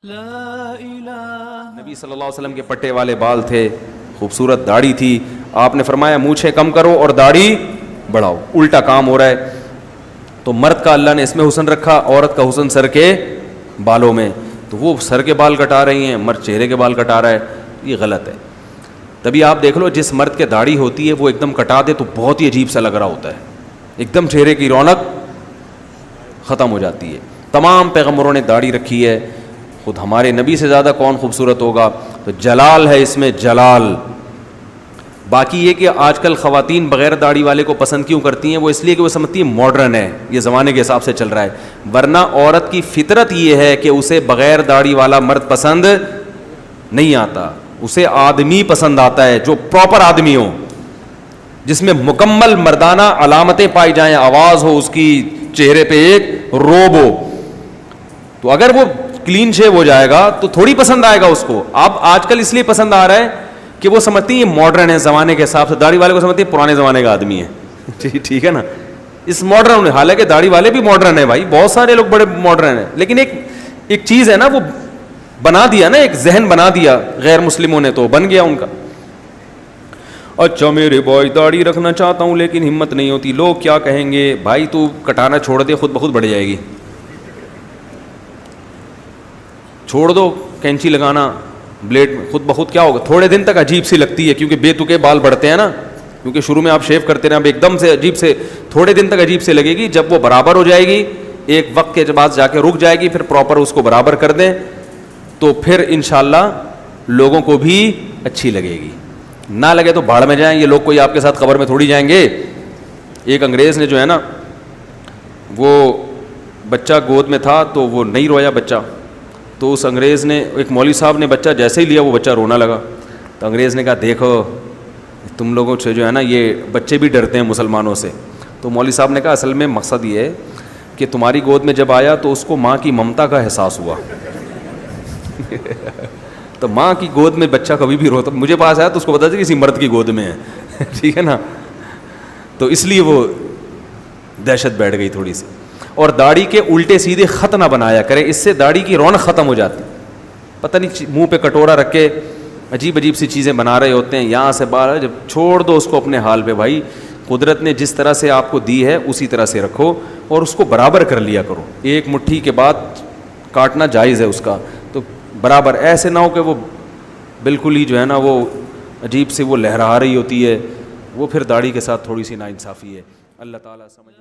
نبی صلی اللہ علیہ وسلم کے پٹے والے بال تھے, خوبصورت داڑھی تھی. آپ نے فرمایا مونچھیں کم کرو اور داڑھی بڑھاؤ. الٹا کام ہو رہا ہے. تو مرد کا اللہ نے اس میں حسن رکھا, عورت کا حسن سر کے بالوں میں. تو وہ سر کے بال کٹا رہی ہیں, مرد چہرے کے بال کٹا رہا ہے, یہ غلط ہے. تبھی آپ دیکھ لو جس مرد کے داڑھی ہوتی ہے وہ ایک دم کٹا دے تو بہت ہی عجیب سا لگ رہا ہوتا ہے, ایک دم چہرے کی رونق ختم ہو جاتی ہے. تمام پیغمبروں نے داڑھی رکھی ہے, خود ہمارے نبی سے زیادہ کون خوبصورت ہوگا. تو جلال ہے اس میں, جلال. باقی یہ کہ آج کل خواتین بغیر داڑھی والے کو پسند کیوں کرتی ہیں, وہ اس لیے کہ وہ سمجھتی ہیں ماڈرن ہے, یہ زمانے کے حساب سے چل رہا ہے. ورنہ عورت کی فطرت یہ ہے کہ اسے بغیر داڑھی والا مرد پسند نہیں آتا, اسے آدمی پسند آتا ہے جو پراپر آدمی ہو, جس میں مکمل مردانہ علامتیں پائی جائیں, آواز ہو اس کی, چہرے پہ ایک روب ہو. تو اگر وہ کلین شیو ہو جائے گا تو تھوڑی پسند آئے گا اس کو. اب آج کل اس لیے پسند آ رہا ہے کہ وہ سمجھتی ہیں ماڈرن ہے زمانے کے حساب سے, داڑھی والے کو سمجھتی ہیں پرانے زمانے کا آدمی ہے. ٹھیک ہے نا, اس ماڈرن, حالانکہ داڑھی والے بھی ماڈرن ہیں بھائی, بہت سارے لوگ بڑے ماڈرن ہیں, لیکن ایک چیز ہے نا, وہ بنا دیا نا, ایک ذہن بنا دیا غیر مسلموں نے, تو بن گیا ان کا. اچھا میرے بھائی داڑھی رکھنا چاہتا ہوں لیکن ہمت نہیں ہوتی, لوگ کیا کہیں گے. بھائی تو کٹانا چھوڑ دے, خود بخود بڑھ جائے گی. چھوڑ دو کینچی لگانا, بلیڈ, خود بخود کیا ہوگا. تھوڑے دن تک عجیب سی لگتی ہے کیونکہ بے تکے بال بڑھتے ہیں نا, کیونکہ شروع میں آپ شیو کرتے رہے, اب ایک دم سے عجیب سے, تھوڑے دن تک عجیب سے لگے گی. جب وہ برابر ہو جائے گی, ایک وقت کے بعد جا کے رک جائے گی, پھر پراپر اس کو برابر کر دیں تو پھر انشاءاللہ لوگوں کو بھی اچھی لگے گی. نہ لگے تو بھاڑ میں جائیں, یہ لوگ کوئی آپ کے ساتھ قبر میں تھوڑی جائیں گے. ایک انگریز نے جو ہے نا, وہ بچہ گود میں تھا تو وہ نہیں رویا بچہ, تو اس انگریز نے, ایک مولوی صاحب نے بچہ جیسے ہی لیا وہ بچہ رونا لگا. تو انگریز نے کہا دیکھو تم لوگوں سے جو ہے نا یہ بچے بھی ڈرتے ہیں مسلمانوں سے. تو مولوی صاحب نے کہا اصل میں مقصد یہ ہے کہ تمہاری گود میں جب آیا تو اس کو ماں کی ممتا کا احساس ہوا. تو ماں کی گود میں بچہ کبھی بھی روتا, مجھے پاس آیا تو اس کو پتا چلا کسی مرد کی گود میں ہے. ٹھیک ہے نا, تو اس لیے وہ دہشت بیٹھ گئی تھوڑی سی. اور داڑھی کے الٹے سیدھے خط نہ بنایا کرے, اس سے داڑھی کی رونق ختم ہو جاتی. پتہ نہیں منہ پہ کٹورا رکھ کے عجیب عجیب سی چیزیں بنا رہے ہوتے ہیں, یہاں سے باہر. جب چھوڑ دو اس کو اپنے حال پہ بھائی, قدرت نے جس طرح سے آپ کو دی ہے اسی طرح سے رکھو اور اس کو برابر کر لیا کرو. ایک مٹھی کے بعد کاٹنا جائز ہے اس کا, تو برابر, ایسے نہ ہو کہ وہ بالکل ہی جو ہے نا وہ عجیب سے وہ لہرا رہی ہوتی ہے, وہ پھر داڑھی کے ساتھ تھوڑی سی ناانصافی ہے. اللہ تعالیٰ سمجھ